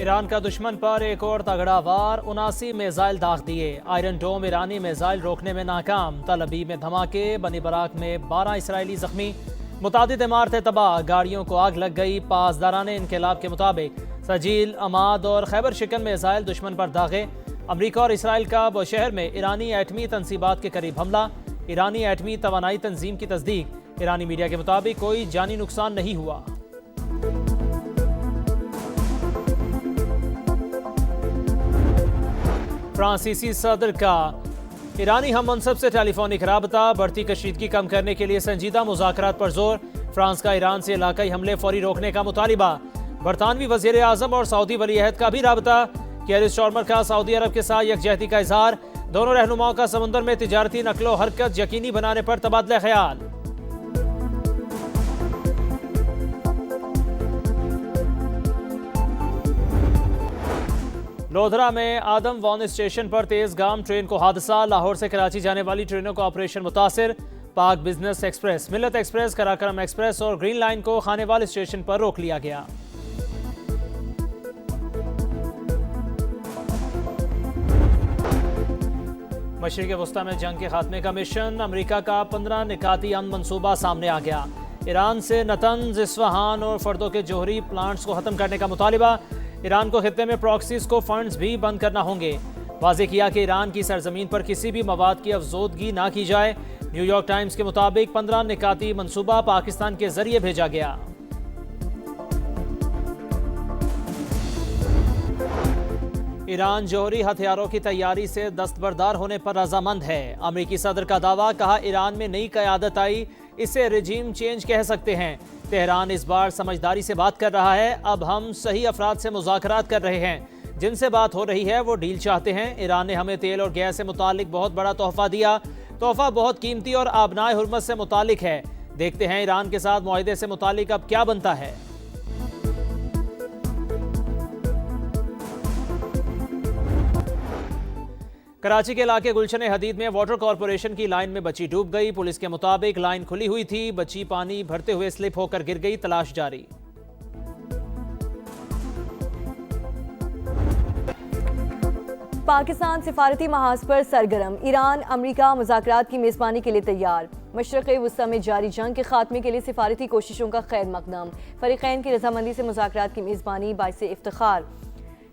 Iran का दुश्मन पर एक और तगड़ा वार, 79 मिसाइल दाग दिए। आयरन डोम ईरानी मिसाइल रोकने में नाकाम। तल अबीब में धमाके, बनी बराक में 12 इसराइली जख्मी। मुतादिद इमारतें तबाह, गाड़ियों को आग लग गई। पासदाराने इनकलाब के मुताबिक सजील, अमाद और खैबर शिकन मिसाइल दुश्मन पर दागे। अमरीका और इसराइल का बुशहर में ईरानी एटमी तनसीबात के करीब हमला। ईरानी एटमी तवानाई तंजीम की तस्दीक। ईरानी मीडिया के मुताबिक कोई जानी नुकसान नहीं हुआ। फ्रांसीसी सदर का ईरानी हम मनसब से टेलीफोनिक राबता, बढ़ती कशीदगी कम करने के लिए संजीदा मुज़ाकरात पर जोर। फ्रांस का ईरान से इलाकाई हमले फौरी रोकने का मुतालिबा। बरतानवी वज़ीर आज़म और सऊदी वली अहद का भी राबता। केयर स्टार्मर का सऊदी अरब के साथ यकजहती का इजहार। दोनों रहनुमाओं का समुंदर में तिजारती नकलो हरकत यकीनी बनाने पर तबादला ख्याल। लोधरा में आदम वॉन स्टेशन पर तेज गाम ट्रेन को हादसा। लाहौर से कराची जाने वाली ट्रेनों का ऑपरेशन मुतासिर। पाक बिजनेस एक्सप्रेस, मिलत एक्सप्रेस, कराकरम एक्सप्रेस और ग्रीन लाइन को खानेवाल स्टेशन पर रोक लिया गया। मशरिक़ वस्ता में जंग के खात्मे का मिशन। अमरीका का 15 निकाती अमन मंसूबा सामने आ गया। ईरान से नतंज, इस्फहान और फर्दों के जोहरी प्लांट्स को खत्म करने का मुतालिबा। ईरान को खित्ते में प्रॉक्सीज को फंड्स भी बंद करना होंगे। वाज़ेह किया कि ईरान की सरजमीन पर किसी भी मवाद की अफजोदगी ना की जाए। न्यूयॉर्क टाइम्स के मुताबिक 15 निकाती मंसूबा पाकिस्तान के जरिए भेजा गया। ईरान जौहरी हथियारों की तैयारी से दस्तबरदार होने पर रजामंद है। अमरीकी सदर का दावा, कहा ईरान में नई क़यादत आई, इसे रिजीम चेंज कह सकते हैं। तेहरान इस बार समझदारी से बात कर रहा है। अब हम सही अफराद से मुज़ाकरात कर रहे हैं। जिनसे बात हो रही है वो डील चाहते हैं। ईरान ने हमें तेल और गैस से मुतालिक बहुत बड़ा तोहफा दिया। तोहफा बहुत कीमती और आबनाए हुर्मत से मुतालिक है। देखते हैं ईरान के साथ मुआहदे से मुतालिक अब क्या बनता है। कराची के इलाके गुलशन हदीद में वाटर कॉरपोरेशन की लाइन में बच्ची डूब गई। पुलिस के मुताबिक लाइन खुली हुई थी, बच्ची पानी भरते हुए स्लिप होकर गिर गई। तलाश जारी। पाकिस्तान सिफारती महाज पर सरगर्म। ईरान अमरीका मुज़ाकरात की मेज़बानी के लिए तैयार। मशरिक़ वस्ता में जारी जंग के खात्मे के लिए सिफारती कोशिशों का खैर मकदम। फरीक़ैन की रजामंदी से मुज़ाकरात की मेज़बानी बाइसे इफ्तिखार।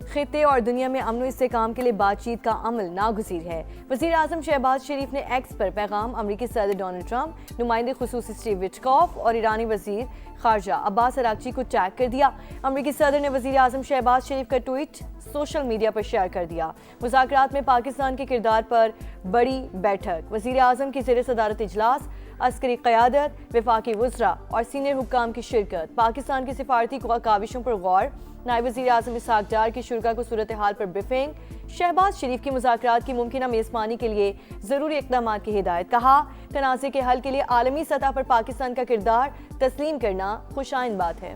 खित्ते और दुनिया में अमन इस्तेहकाम के लिए बातचीत का अमल नागुज़ीर है। वज़ीर आज़म शहबाज शरीफ ने एक्स पर पैगाम अमरीकी सदर डोनाल्ड ट्रंप, नुमाइंदे खुसूसी स्टीव विटकॉफ और ईरानी वज़ीर खारजा अब्बास अरागची को टैग कर दिया। अमरीकी सदर ने वज़ीर आज़म शहबाज शरीफ का ट्वीट सोशल मीडिया पर शेयर कर दिया। मुज़ाकरात में पाकिस्तान के किरदार पर बड़ी बैठक। वज़ीर आज़म की ज़ेर सदारत इजलास, अस्करी क़यादत, वफाकी वज़रा और सीनियर हुक्काम की शिरकत। पाकिस्तान की सिफारती काविशों पर गौर। नायब वज़ीर आज़म इसहाक डार की शुरा को सूरत हाल पर ब्रीफिंग। शहबाज शरीफ की मुज़ाकरात की मुमकिन मेज़बानी के लिए ज़रूरी इक़दाम की हिदायत। कहा, तनाज़े के हल के लिए आलमी सतह पर पाकिस्तान का किरदार तस्लीम करना खुशाइन बात है।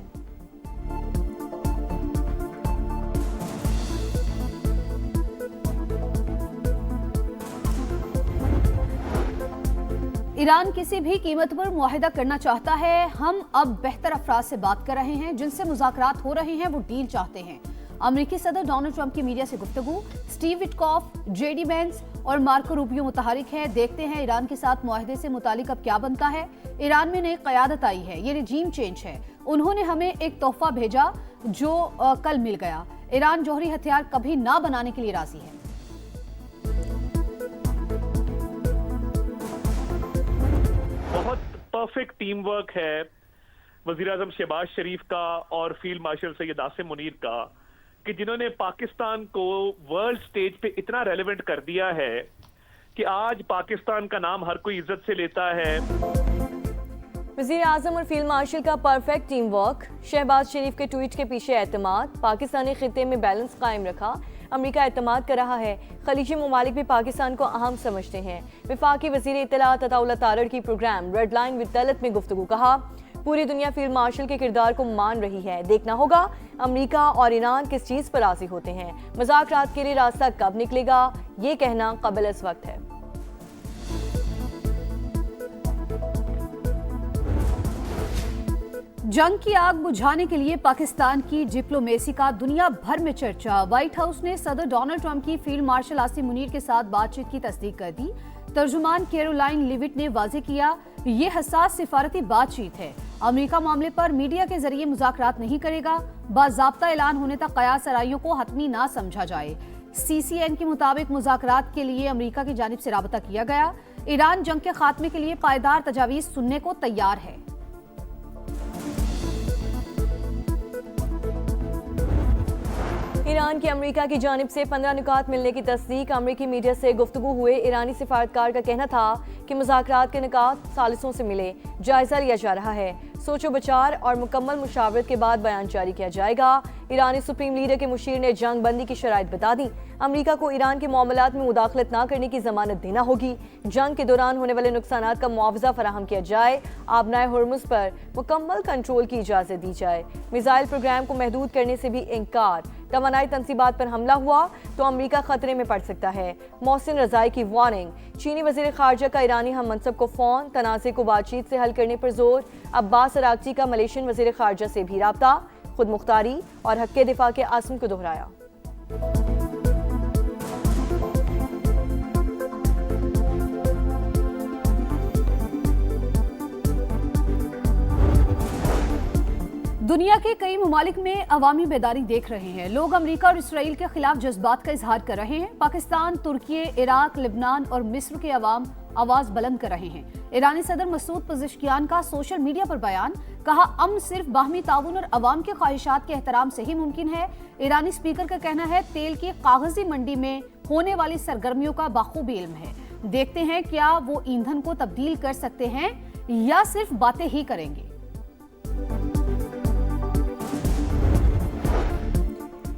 ईरान किसी भी कीमत पर मुआहिदा करना चाहता है। हम अब बेहतर अफराद से बात कर रहे हैं, जिनसे मुज़ाकरात हो रहे हैं, वो डील चाहते हैं। अमरीकी सदर डोनाल्ड ट्रंप की मीडिया से गुफ्तगू। स्टीव विटकॉफ, जेडी वेंस और मार्को रूबियो मुतहरिक हैं। देखते हैं ईरान के साथ मुआहिदे से मुतालिक अब क्या बनता है। ईरान में नई क़यादत आई है, ये रिजीम चेंज है। उन्होंने हमें एक तोहफा भेजा जो कल मिल गया। ईरान जौहरी हथियार कभी ना बनाने के लिए राजी है। बहुत परफेक्ट टीम वर्क है वज़ीर आज़म शहबाज शरीफ का और फील्ड मार्शल सैयद आसिम मुनीर का, कि जिन्होंने पाकिस्तान को वर्ल्ड स्टेज पे इतना रेलेवेंट कर दिया है कि आज पाकिस्तान का नाम हर कोई इज्जत से लेता है। वज़ीर आज़म और फील्ड मार्शल का परफेक्ट टीम वर्क। शहबाज शरीफ के ट्वीट के पीछे एतमाद। पाकिस्तानी खित्ते में बैलेंस कायम रखा। अमरीका एतमाद कर रहा है। खलीजी ममालिक भी पाकिस्तान को अहम समझते हैं। वफाकी वज़ीर इत्तलात अताउल्लाह तारड़ की program red line with Talat में गुफ्तगू। कहा, पूरी दुनिया फील्ड मार्शल के किरदार को मान रही है। देखना होगा अमरीका और ईरान किस चीज़ पर राज़ी होते हैं। मुज़ाकरात के लिए रास्ता कब निकलेगा, ये कहना काबिल इस वक्त है। जंग की आग बुझाने के लिए पाकिस्तान की डिप्लोमेसी का दुनिया भर में चर्चा। व्हाइट हाउस ने सदर डोनाल्ड ट्रंप की फील्ड मार्शल आसिम मुनीर के साथ बातचीत की तस्दीक कर दी। तर्जुमान कैरोलाइन लिविट ने वाजे किया, ये हसास सिफारती बातचीत है। अमेरिका मामले पर मीडिया के जरिए मुज़ाकरात नहीं करेगा। बाज़ाब्ता ऐलान होने तक क़यास सराइयों को हतमी ना समझा जाए। सीसीएन के मुताबिक मुज़ाकरात के लिए अमेरिका की जानिब से राबता किया गया। ईरान जंग के खात्मे के लिए पायदार तजावीज़ सुनने को तैयार है। ईरान की अमेरिका की जानिब से 15 निकात मिलने की तस्दीक। अमेरिकी मीडिया से गुफ्तगू हुए ईरानी सिफारतकार का कहना था कि मुज़ाकरात के निकात सालिसों से मिले, जायजा लिया जा रहा है। सोचो बचार और मुकम्मल मुशावरत के बाद बयान जारी किया जाएगा। ईरानी सुप्रीम लीडर के मुशीर ने जंग बंदी की शराइत बता दी। अमेरिका को ईरान के मामलात में मुदाखलत न करने की जमानत देना होगी। जंग के दौरान होने वाले नुकसानात का मुआवजा फराहम किया जाए। आबनाए हुर्मुज़ पर मुकम्मल कंट्रोल की इजाज़त दी जाए। मिसाइल प्रोग्राम को महदूद करने से भी इनकार। तवानाई तंसीबात पर हमला हुआ तो अमेरिका खतरे में पड़ सकता है। मोहसिन रज़ाई की वार्निंग। चीनी वज़ीर ख़ारजा का ईरानी हम मनसब को फ़ोन। तनाज़े को बातचीत से हल करने पर जोर। अब्बास अरागची का मलेशियन वज़ीर ख़ारजा से भी राब्ता। खुद मुख्तारी और हक़ दिफा के आज़म को दोहराया। दुनिया के कई ममालिक में अवामी बेदारी देख रहे हैं। लोग अमेरिका और इसराइल के खिलाफ जज्बात का इजहार कर रहे हैं। पाकिस्तान, तुर्की, इराक, लिबनान और मिस्र के अवाम आवाज बुलंद कर रहे हैं। ईरानी सदर मसूद पज़ेश्कियान का सोशल मीडिया पर बयान, कहा अमन सिर्फ बाहमी ताउन और अवाम के ख्वाहिशात के एहतराम से ही मुमकिन है। ईरानी स्पीकर का कहना है तेल की कागजी मंडी में होने वाली सरगर्मियों का बाखूबी इल्म है। देखते हैं क्या वो ईंधन को तब्दील कर सकते हैं या सिर्फ बातें ही करेंगे।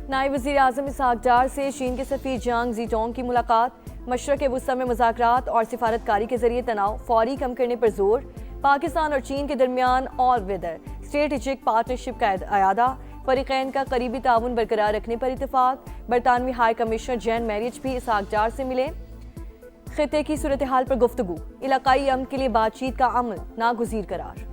नायब वज़ीर आज़म इसहाक डार से चीन के सफ़ीर जांग ज़ीटोंग की मुलाकात। मशरक़ वुस्ता में मुज़ाकरात और सिफारतकारी के जरिए तनाव फौरी कम करने पर जोर। पाकिस्तान और चीन के दरमियान ऑल वेदर स्ट्रेटेजिक पार्टनरशिप का अयादा। फ़रीक़ैन का करीबी ताउन बरकरार रखने पर इत्तेफाक। बरतानवी हाई कमिश्नर जैन मैरिज भी इसहाक डार से मिले। ख़ित्ते की सूरत हाल पर गुफ्तगू। इलाकाई अमन के लिए बातचीत का अमल नागुज़ीर करार।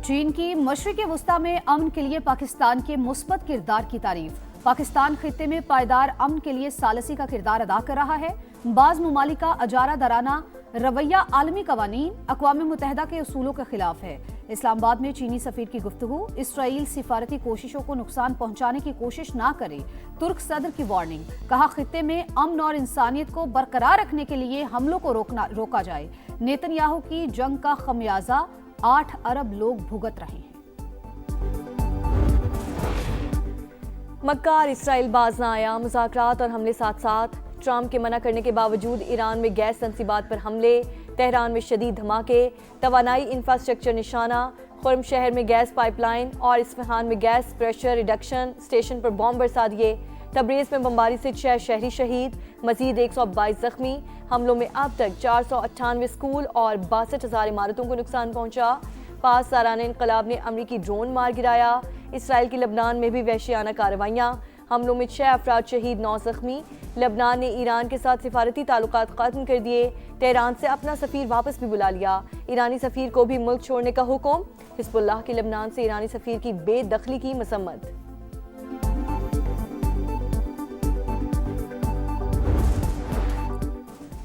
चीन की मशरिक़ वुस्ता में अमन के लिए पाकिस्तान के मुस्बत किरदार की तारीफ। पाकिस्तान खित्ते में पायदार अमन के लिए सालसी का किरदार अदा कर रहा है। बाज़ ममालिक का अजारा दराना रवैया आलमी कवानीन, अक़वाम मुत्तहिदा के उसूलों के खिलाफ है। इस्लामाबाद में चीनी सफ़ीर की गुफ्तगू। इसराइल सिफारती कोशिशों को नुकसान पहुंचाने की कोशिश ना करे। तुर्क सदर की वार्निंग, कहा खित्ते में अमन और इंसानियत को बरकरार रखने के लिए हमलों को रोका जाए। नेतन्याहू की जंग का खमियाजा 8 अरब लोग भुगत रहे हैं। मक्का और इसराइल बाज ना आया। मुज़ाकरात और हमले साथ साथ। ट्रंप के मना करने के बावजूद ईरान में गैस तंसीबात पर हमले। तेहरान में शदीद धमाके। तवानाई इंफ्रास्ट्रक्चर निशाना। खुर्म शहर में गैस पाइपलाइन और इस्फहान में गैस प्रेशर रिडक्शन स्टेशन पर बॉम्ब बरसा दिए। तबरेज़ में बमबारी से 6 शहरी शहीद, मजीद 122 जख्मी। हमलों में अब तक 498 स्कूल और 62,000 इमारतों को नुकसान पहुंचा। 5 सालाना इनकलाब ने अमरीकी ड्रोन मार गिराया। इसराइल की लबनान में भी वहशियाना कार्रवाइयाँ। हमलों में 6 अफराद शहीद, 9 जख्मी। लबनान ने ईरान के साथ सिफारती ताल्लुकात खत्म कर दिए। तेहरान से अपना सफ़ीर वापस भी बुला लिया। ईरानी सफ़ीर को भी मुल्क छोड़ने का हुक्म। हिज़्बुल्लाह की लबनान से ईरानी सफ़ीर की बेदखली की मसम्मत।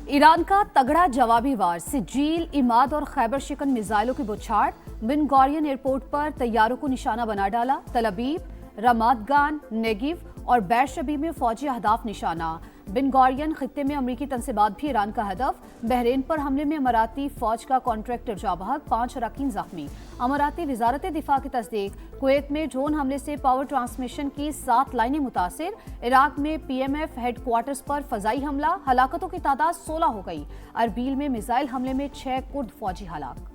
ईरान का तगड़ा जवाबी वार। सिजील, इमाद और खैबर शिकन मिसाइलों की बौछार। बिन गौरियन एयरपोर्ट पर तैयारों को निशाना बना डाला। तल अबीब, रमादगान, नेगिव और बैरशबी में फौजी अहदाफ निशाना। बिन गौरियन खित्ते में अमरीकी तंसीबात भी ईरान का हदफ। बहरीन पर हमले में अमाराती फौज का कॉन्ट्रैक्टर जाबहक, 5 अरकान जख्मी। अमाराती वजारत दिफा की तस्दीक। कुवैत में ड्रोन हमले से पावर ट्रांसमिशन की 7 लाइनें मुतासिर। इराक में PMF हेडक्वार्टर्स पर फजाई हमला। हलाकतों की तादाद 16 हो गई। अरबील में मिसाइल हमले में 6 कुर्द फौजी हलाक।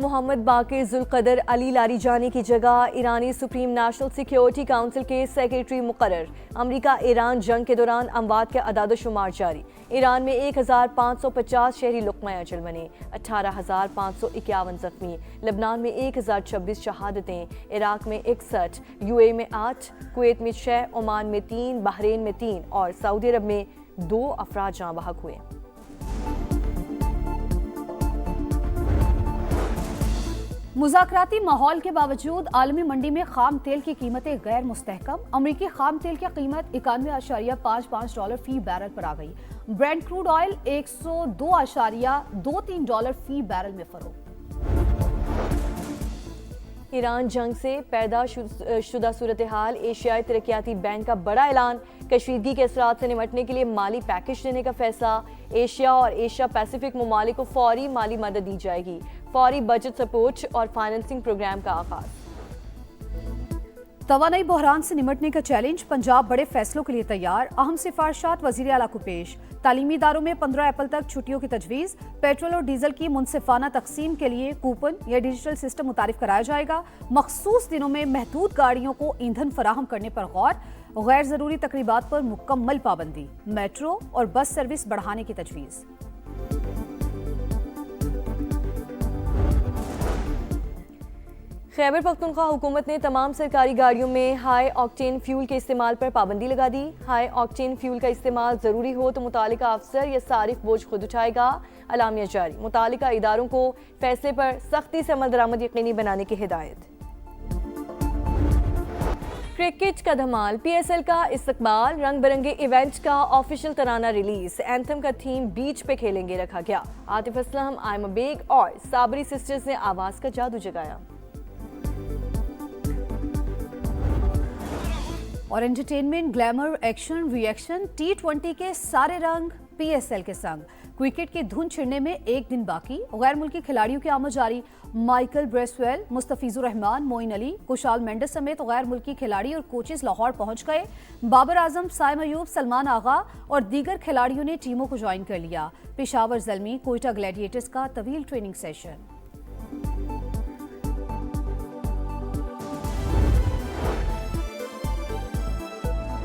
मोहम्मद बाकिर जुल्कदर अली लारीजानी की जगह ईरानी सुप्रीम नेशनल सिक्योरिटी काउंसिल के सेक्रेटरी मुकर्रर। अमेरिका ईरान जंग के दौरान अमवात का अदाद-ओ-शुमार जारी। ईरान में 1550 शहरी लुक़मा अजल बने, 18,551 जख्मी। लबनान में 1026 शहादतें, इराक में 61, UAE में 8, कुवैत में 6, ओमान में 3, बहरीन में 3 और सऊदी अरब में 2 अफराद जाँ बहक हुए। मुज़ाकराती माहौल के बावजूद आलमी मंडी में खाम तेल की कीमतें गैर मुस्तहकम। अमरीकी खाम तेल की कीमत $91.55 फी बैरल पर आ गई। ब्रेंट क्रूड ऑयल $102.23 फी बैरल में फरोख्त। ईरान जंग से पैदा शुदा सूरत हाल, एशियाई तरक्याती बैंक का बड़ा ऐलान। कशीदगी के असरात से निपटने के लिए माली पैकेज देने का फैसला। एशिया और एशिया पैसिफिक ममालिक को फौरी माली मदद दी जाएगी। फौरी बजट सपोर्ट और फाइनेंसिंग प्रोग्राम का आगाज। तवानाई बहरान से निपटने का चैलेंज, पंजाब बड़े फैसलों के लिए तैयार। अहम सिफारिशात वज़ीर आला को पेश। तालीमी इदारों में 15 अप्रैल तक छुट्टियों की तजवीज़। पेट्रोल और डीजल की मुनसिफाना तकसीम के लिए कूपन या डिजिटल सिस्टम मुतारिफ कराया जाएगा। मखसूस दिनों में महदूद गाड़ियों को ईंधन फराहम करने पर गौर। गैर जरूरी तकरीबात पर मुकम्मल पाबंदी। मेट्रो और बस सर्विस बढ़ाने की तजवीज़। खैबर पख्तूनख्वा हुकूमत ने तमाम सरकारी गाड़ियों में हाई ऑक्टेन फ्यूल के इस्तेमाल पर पाबंदी लगा दी। हाई ऑक्टेन फ्यूल का इस्तेमाल ज़रूरी हो तो मुतालिका अफसर या सारिफ बोझ खुद उठाएगा। अलामिया जारी। मुतालिका इदारों को फैसले पर सख्ती से अमल दरामद यकीनी बनाने की हिदायत। क्रिकेट का धमाल, PSL का इस्तकबाल, रंग बिरंगे इवेंट का ऑफिशियल तराना रिलीज। एंथम का थीम बीच पे खेलेंगे रखा गया। आतिफ असलम, आयमा बेग और साबरी सिस्टर्स ने आवाज का जादू जगाया। और entertainment, glamour, action, reaction, T20 के सारे रंग PSL के संग। क्रिकेट की धुन छिड़ने में एक दिन बाकी। गैर मुल्की खिलाड़ियों की आमद जारी। माइकल ब्रेसवेल, मुस्तफिजुर रहमान, मोइन अली, कुशाल मेंडिस समेत गैर मुल्की खिलाड़ी और कोचेस लाहौर पहुंच गए। बाबर आजम, साइम अयूब, सलमान आगा और दीगर खिलाड़ियों ने टीमों को ज्वाइन कर लिया। पेशावर ज़ल्मी, कोयटा ग्लैडिएटर्स का तवील ट्रेनिंग सेशन।